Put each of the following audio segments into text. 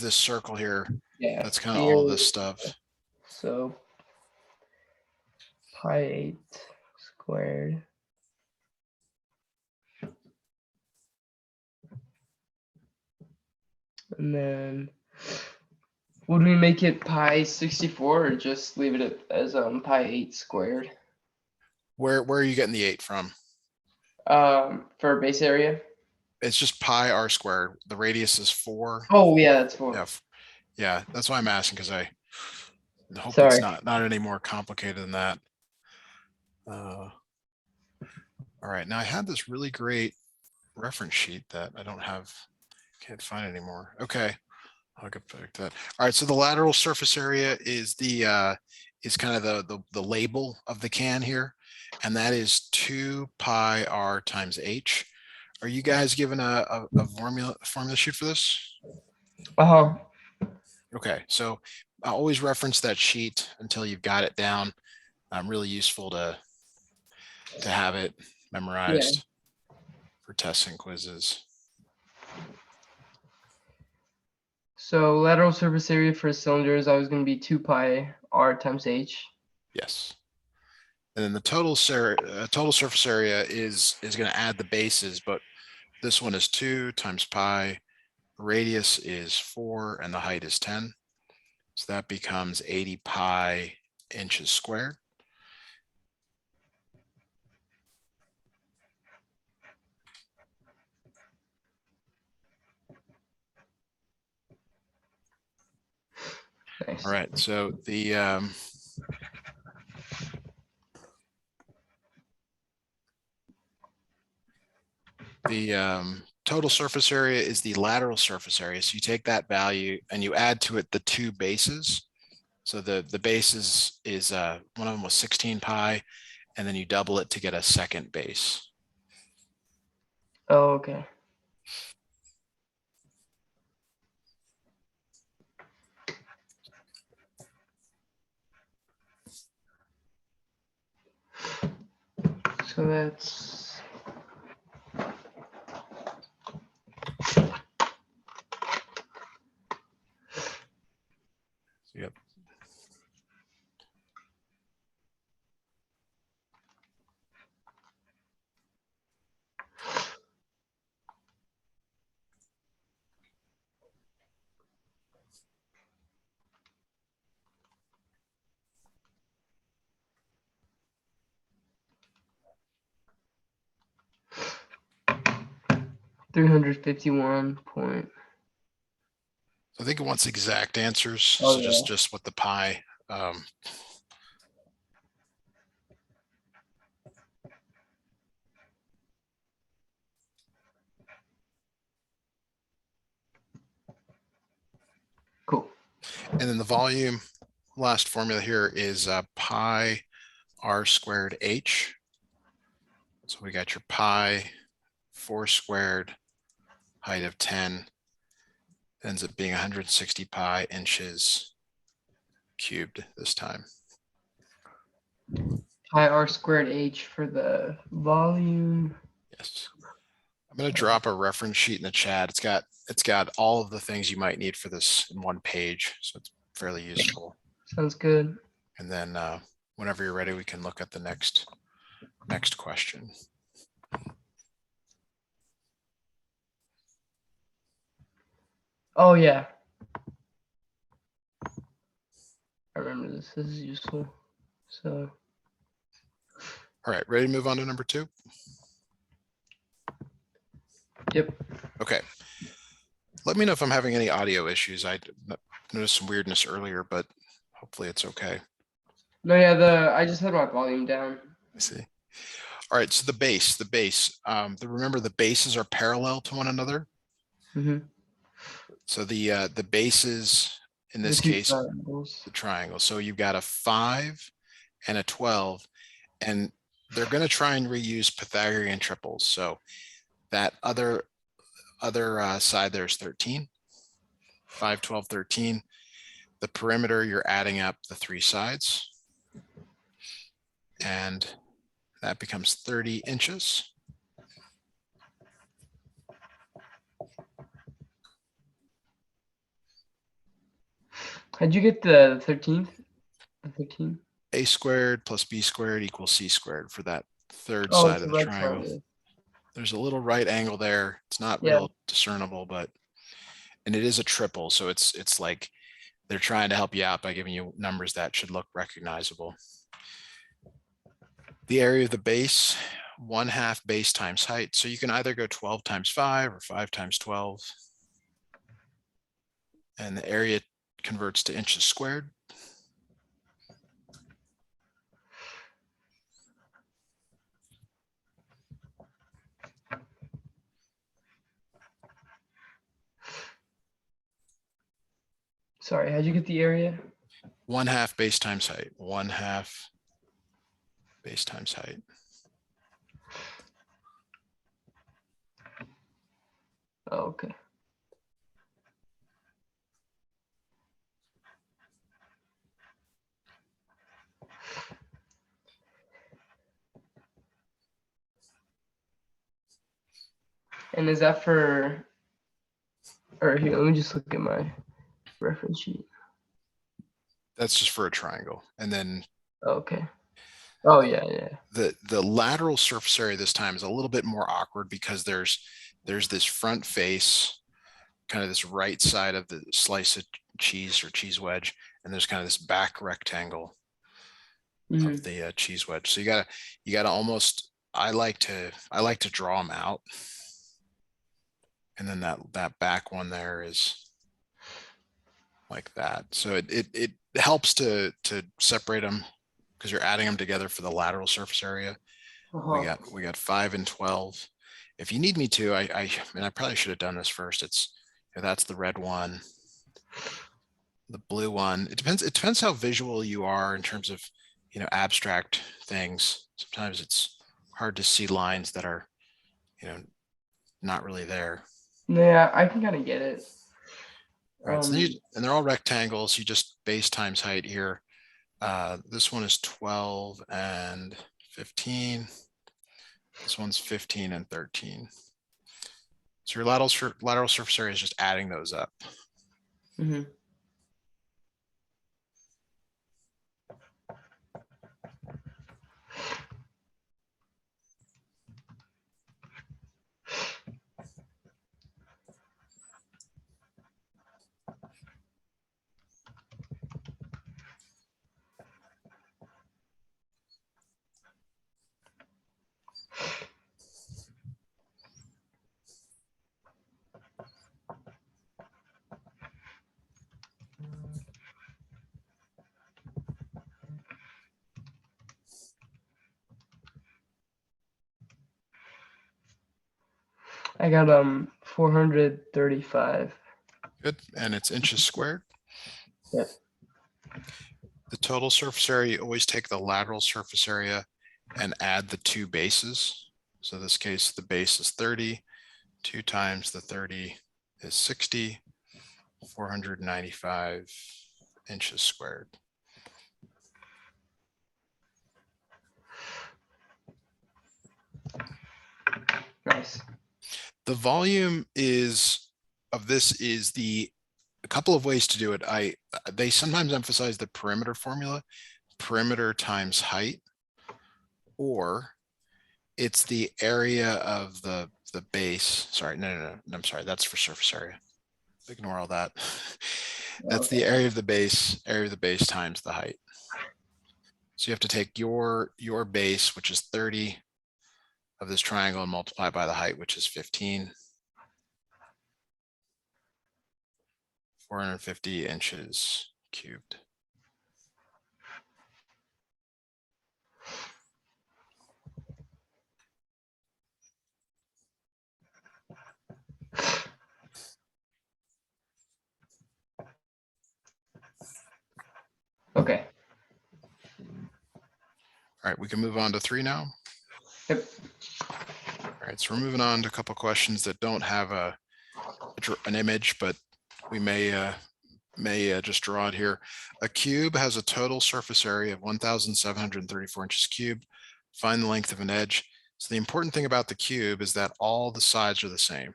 this circle here. Yeah. That's kind of all this here- stuff. So pi 8 squared. And then would we make it pi 64 or just leave it as pi 8 squared? Where are you getting the 8 from? For base area. It's just pi r squared. The radius is 4. Oh yeah, that's 4. Yeah, yeah. That's why I'm asking, because I hope Sorry. it's not any more complicated than that. All right, now I had this really great reference sheet that I can't find anymore. Okay, I'll get back to that. All right, so the lateral surface area is is kind of the label of the can here, and that is 2 pi r times h. Are you guys given a formula sheet for this? Uh-huh. Okay, so I always reference that sheet until you've got it down. Really useful to have it memorized for tests and quizzes. So lateral surface area for a cylinder is always going to be 2 pi r times h. Yes. And then the total surface area is going to add the bases, but this one is 2 times pi, radius is 4, and the height is 10. So that becomes 80 pi inches squared. Nice. All right, so the total surface area is the lateral surface area. So you take that value and you add to it the 2 bases. So the bases is one of them was 16 pi, and then you double it to get a second base. Oh, okay. So that's Yep. $351. I think it wants exact answers. Oh, So yeah. just what the pi. Cool. And then the volume, last formula here is pi r squared h. So we got your pi 4 squared, height of 10, ends up being 160 pi inches cubed this time. Pi r squared h for the volume. Yes. I'm going to drop a reference sheet in the chat. It's got all of the things you might need for this in one page, so it's fairly useful. Sounds good. And then whenever you're ready, we can look at the next question. Oh yeah. I remember this. This is useful. So All right, ready to move on to number 2? yep. Okay. Let me know if I'm having any audio issues. I noticed some weirdness earlier, but hopefully it's okay. No, yeah, I just had my volume down. I see. All right, so the base. Remember the bases are parallel to one another. Mm-hmm. So the bases in this case, the triangle. So you've got a 5 and a 12, and they're going to try and reuse Pythagorean triples. So that other side there's 13, 5, 12, 13. The perimeter, you're adding up the 3 sides, and that becomes 30 inches. How'd you get the 13th? The 13? A squared plus B squared equals C squared for that third Oh, side it's of a the right triangle. triangle. There's a little right angle there. It's not Yeah. real discernible, and it is a triple. So it's like they're trying to help you out by giving you numbers that should look recognizable. The area of the base, 1/2 base times height. So you can either go 12 times 5 or 5 times 12. And the area converts to inches squared. Sorry, how'd you get the area? 1/2 base times height. 1/2 base times height. Oh, okay. And is that for, or here, let me just look at my reference sheet. That's just for a triangle. And then Okay. Oh, yeah, yeah. the lateral surface area this time is a little bit more awkward because there's this front face, kind of this right side of the slice of cheese or cheese wedge, and there's kind of this back rectangle of the cheese wedge. So you gotta almost, I like to draw them out. And then that back one there is like that. So it helps to separate them because you're adding them together for the lateral surface area. We got 5 and 12. If you need me to, I probably should have done this first. That's the red one, the blue one. It depends how visual you are in terms of, abstract things. Sometimes it's hard to see lines that are, not really there. Yeah, I can kind of get it. All right, so and they're all rectangles. You just base times height here. This one is 12 and 15. This one's 15 and 13. So your lateral surface area is just adding those up. I got 435. Good, and it's inches squared. Yep. The total surface area, you always take the lateral surface area and add the two bases. So in this case, the base is 30. 2 times the 30 is 60. 495 inches squared. Nice. The volume of this is a couple of ways to do it. They sometimes emphasize the perimeter formula, perimeter times height, or it's the area of the base. Sorry, no, I'm sorry. That's for surface area. Ignore all that. That's the area of the base times the height. So you have to take your base, which is 30 of this triangle, and multiply by the height, which is 15. 450 inches cubed. Okay. All right, we can move on to 3 now. Yep. All right, so we're moving on to a couple questions that don't have an image, but we may just draw it here. A cube has a total surface area of 1,734 inches cubed. Find the length of an edge. So the important thing about the cube is that all the sides are the same.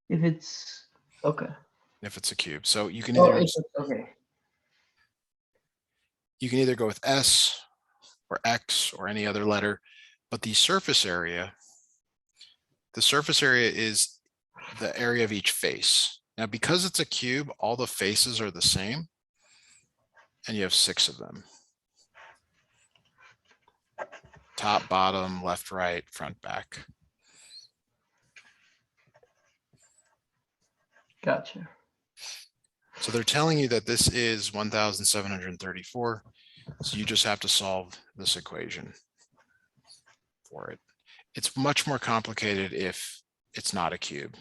If it's okay. if it's a cube. So you can Oh, either okay. go with S or X or any other letter, but the surface area is the area of each face. Now, because it's a cube, all the faces are the same, and you have 6 of them. Top, bottom, left, right, front, back. Gotcha. So they're telling you that this is 1,734. So you just have to solve this equation for it. It's much more complicated if it's not a cube.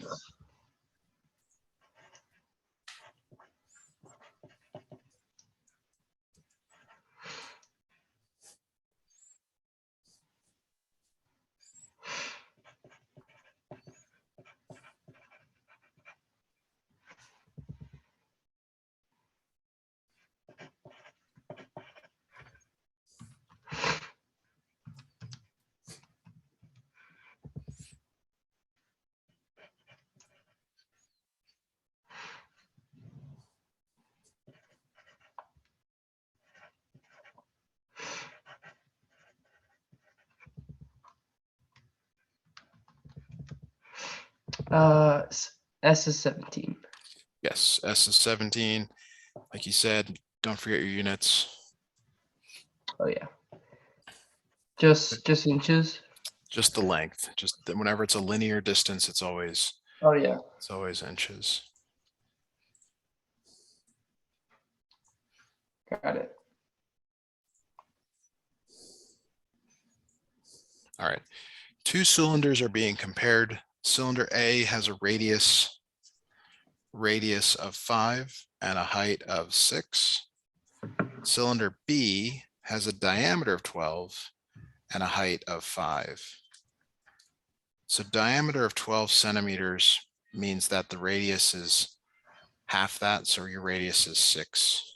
S is 17. Yes, S is 17. Like you said, don't forget your units. Oh yeah. Just inches. Just the length. Just whenever it's a linear distance, it's always Oh yeah. inches. Got it. All right. 2 cylinders are being compared. Cylinder A has a radius of 5 and a height of 6. Cylinder B has a diameter of 12 and a height of 5. So diameter of 12 centimeters means that the radius is half that. So your radius is 6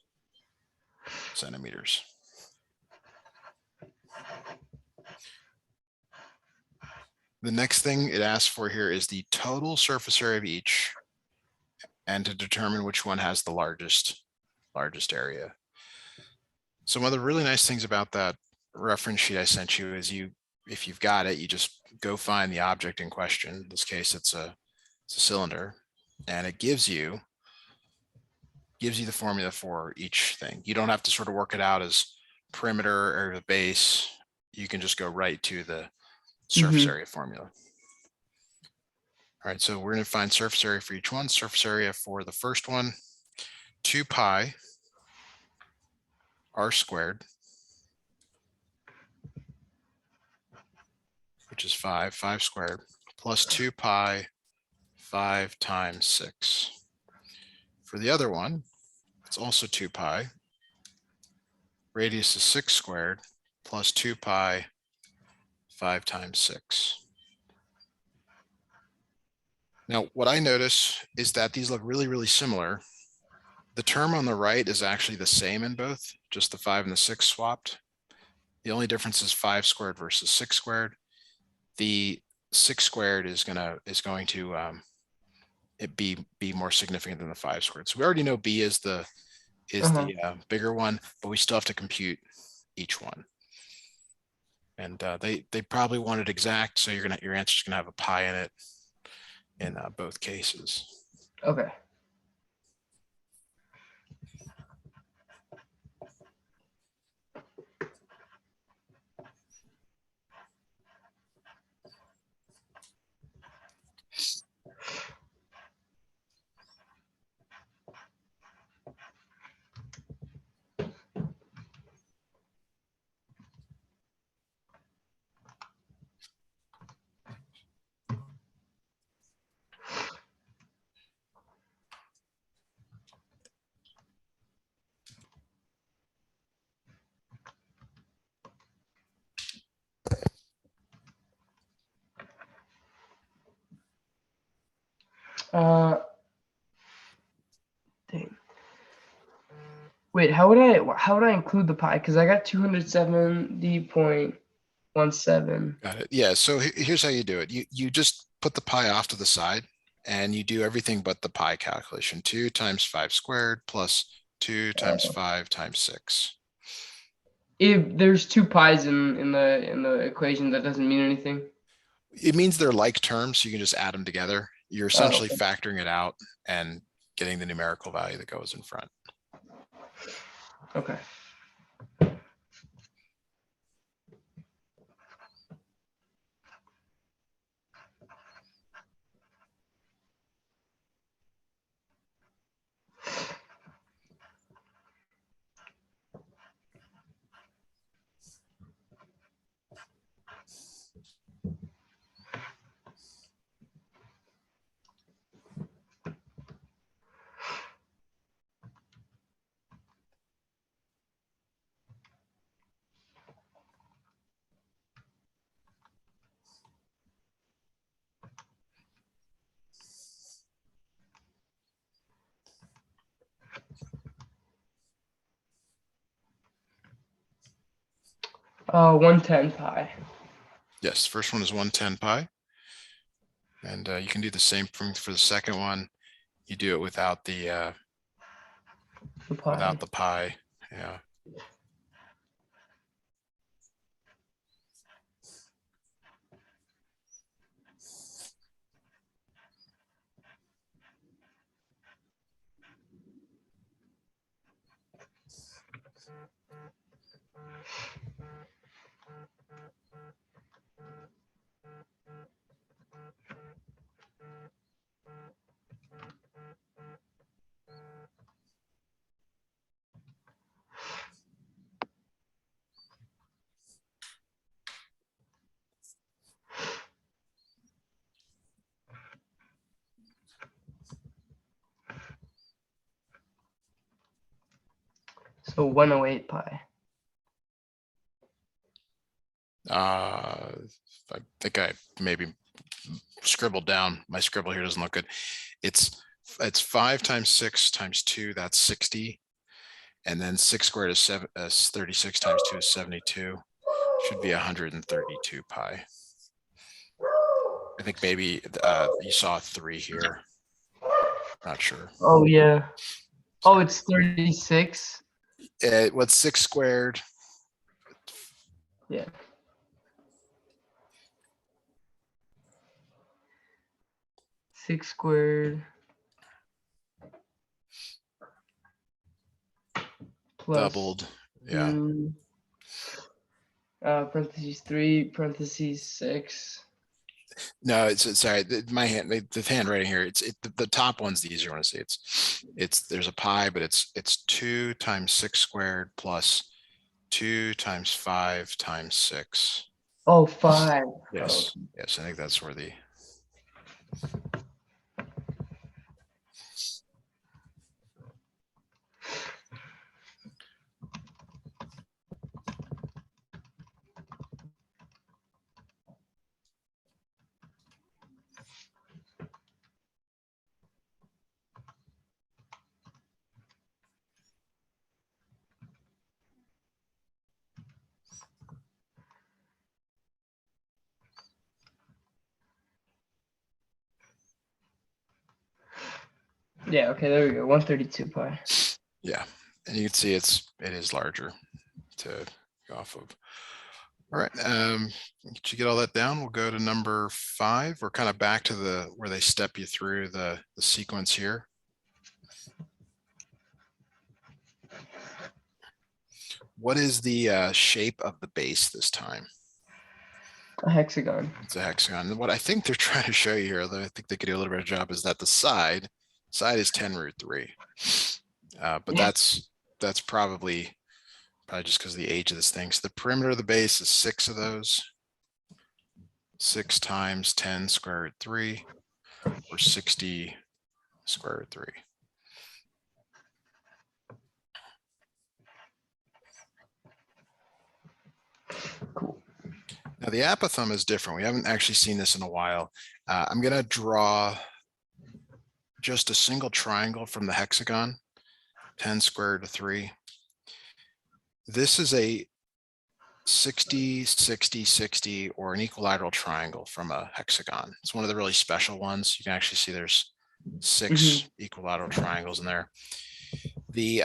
centimeters. The next thing it asks for here is the total surface area of each, and to determine which one has the largest area. So one of the really nice things about that reference sheet I sent you is if you've got it, you just go find the object in question. In this case, it's a cylinder, and it gives you the formula for each thing. You don't have to sort of work it out as perimeter or the base. You can just go right to the surface area formula. All right, so we're going to find surface area for each one. Surface area for the first one, 2 pi r squared, which is 5 squared, plus 2 pi 5 times 6. For the other one, it's also 2 pi. Radius is 6 squared, plus 2 pi 5 times 6. Now, what I notice is that these look really, really similar. The term on the right is actually the same in both, just the 5 and the 6 swapped. The only difference is 5 squared versus 6 squared. The 6 squared is going to it be more significant than the 5 squared. So we already know B is the bigger one, but we still have to compute each one. And they probably want it exact, so your answer's gonna have a pi in it in both cases. Okay. Dang. Wait, how would I include the pi? Because I got 270.17. Got it. Yeah, so here's how you do it. You just put the pi off to the side and you do everything but the pi calculation. 2 times 5 squared plus 2 times 5 times 6. If there's two pi's in the equation, that doesn't mean anything. It means they're like terms, so you can just add them together. You're essentially okay. factoring it out and getting the numerical value that goes in front. Okay. Uh, 110 pi. Yes, first one is 110 pi. And you can do the same thing for the second one. You do it without the pi. Yeah. So 108 pi. I think I maybe scribbled down. My scribble here doesn't look good. It's 5 times 6 times 2, that's 60. And then 6 squared is 36 times 2 is 72. Should be 132 pi. I think maybe you saw 3 here. Not sure. Oh yeah. Oh, it's 36. What's 6 squared? Yeah. Six squared plus Doubled. Yeah. 2, parentheses 3, parentheses 6. No, it's sorry. My hand, the handwriting here. The top one's the easier one to see. There's a pi, but it's 2 times 6 squared plus 2 times 5 times 6. Oh, 5. Yes. Oh. Yes, I think that's where the. Yeah, okay, there we go. 132 pi. Yeah, and you can see it is larger to go off of. All right, did you get all that down? We'll go to number 5. We're kind of back to where they step you through the sequence here. What is the shape of the base this time? A hexagon. It's a hexagon. And what I think they're trying to show you here, although I think they could do a little better job, is that the side is 10 root 3. But Yeah. that's probably just because of the age of this thing. So the perimeter of the base is 6 of those. 6 times 10 square root 3, or 60 square root 3. Cool. Now the apothem is different. We haven't actually seen this in a while. I'm going to draw just a single triangle from the hexagon, 10 squared to 3. This is a 60, 60, 60, or an equilateral triangle from a hexagon. It's one of the really special ones. You can actually see there's 6 equilateral triangles in there. The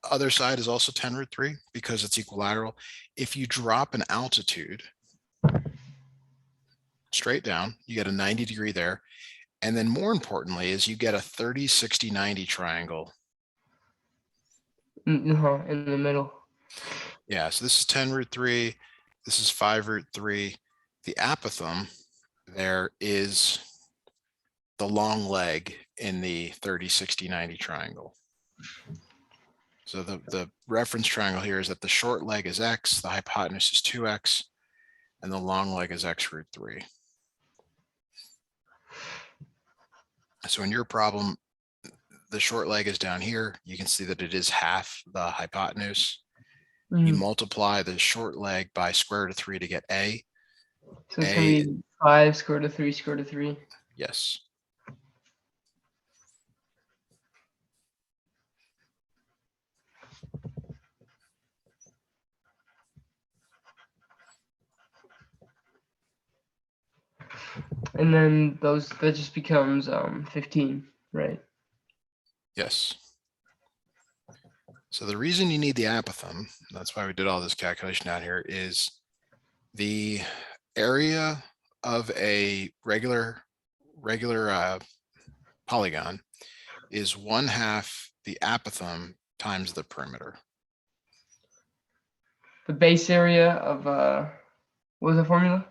other side is also 10 root 3 because it's equilateral. If you drop an altitude straight down, you get a 90-degree there. And then more importantly is you get a 30, 60, 90 triangle. In the middle. Yeah, so this is 10 root 3. This is 5 root 3. The apothem there is the long leg in the 30, 60, 90 triangle. So the reference triangle here is that the short leg is x, the hypotenuse is 2x, and the long leg is x root 3. So in your problem, the short leg is down here. You can see that it is half the hypotenuse. You multiply the short leg by square root of 3 to get a. So it's going to be 5 square root of 3 square root of 3. Yes. And then that just becomes 15, right? Yes. So the reason you need the apothem, that's why we did all this calculation out here, is the area of a regular polygon is 1/2 the apothem times the perimeter. The base area of what was the formula?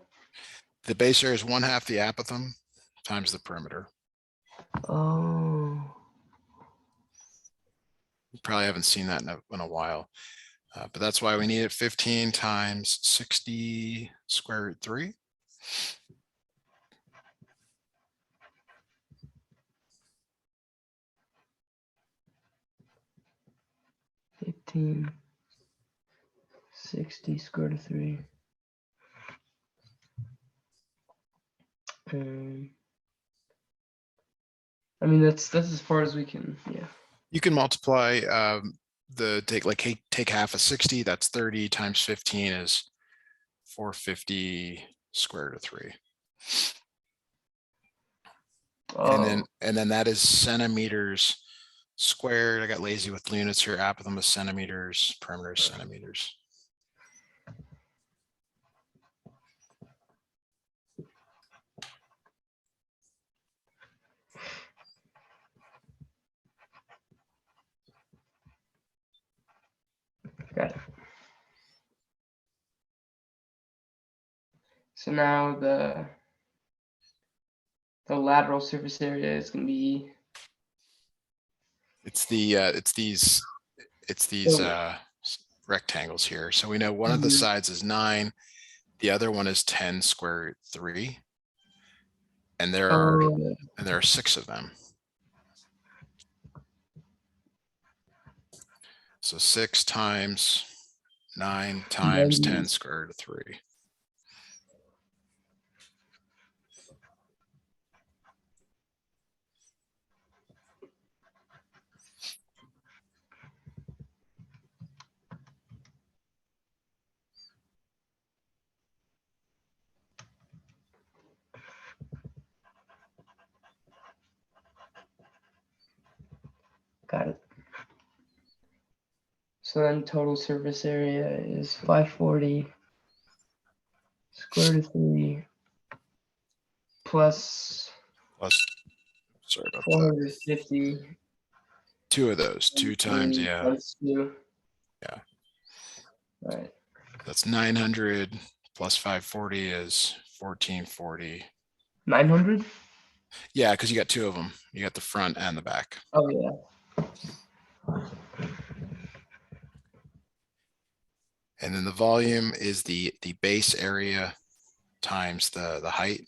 The base area is 1/2 the apothem times the perimeter. Oh. You probably haven't seen that in a while, but that's why we need it 15 times 60 square root 3. $15, 60 square root of 3. I mean that's as far as we can. Yeah. You can multiply take half of 60. That's 30 times 15 is 450 square root of 3. Oh. And then that is centimeters squared. I got lazy with units here. Apothem is centimeters, perimeter is centimeters. Got it. So now the lateral surface area is going to be. It's these rectangles here. So we know one of the sides is 9, the other one is 10 square root 3, and there are 6 of them. So 6 times 9 times 10 square root of 3. Got it. So then total surface area is 540 square root of 3 plus Sorry about 450. that. 2 of those, 2 times, yeah. Plus 2. Yeah. All right. That's 900 plus 540 is 1440. 900? Yeah, because you got 2 of them. You got the front and the back. Oh yeah. And then the volume is the base area times the height.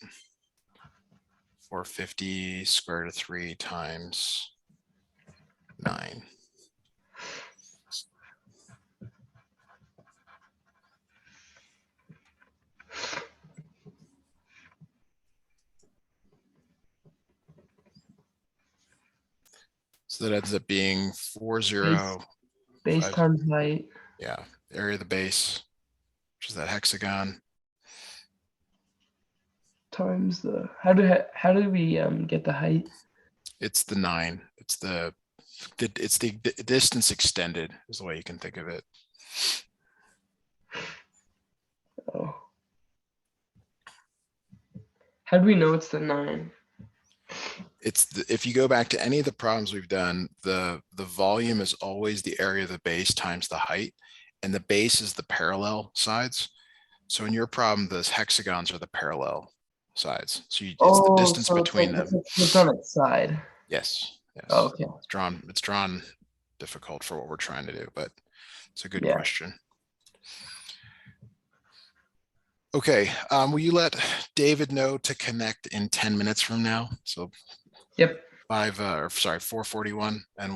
450 square root of 3 times 9. So that ends up being 40. Base times height. Yeah, area of the base which is that hexagon. Times the how do we get the height? It's the 9. It's the distance extended is the way you can think of it. Oh. How do we know it's the 9? If you go back to any of the problems we've done, the volume is always the area of the base times the height, and the base is the parallel sides. So in your problem, those hexagons are the parallel sides. So it's the distance So between them. it's on its side. Yes. Yes. Oh, okay. It's drawn difficult for what we're trying to do, but it's a good Yeah. question. Okay. Will you let David know to connect in 10 minutes from now? So Yep. 4:41, and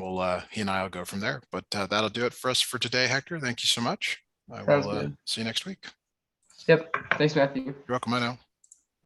he and I will go from there. But that'll do it for us for today, Hector. Thank you so much. I Sounds will good. see you next week. Yep. Thanks, Matthew. You're welcome. I know.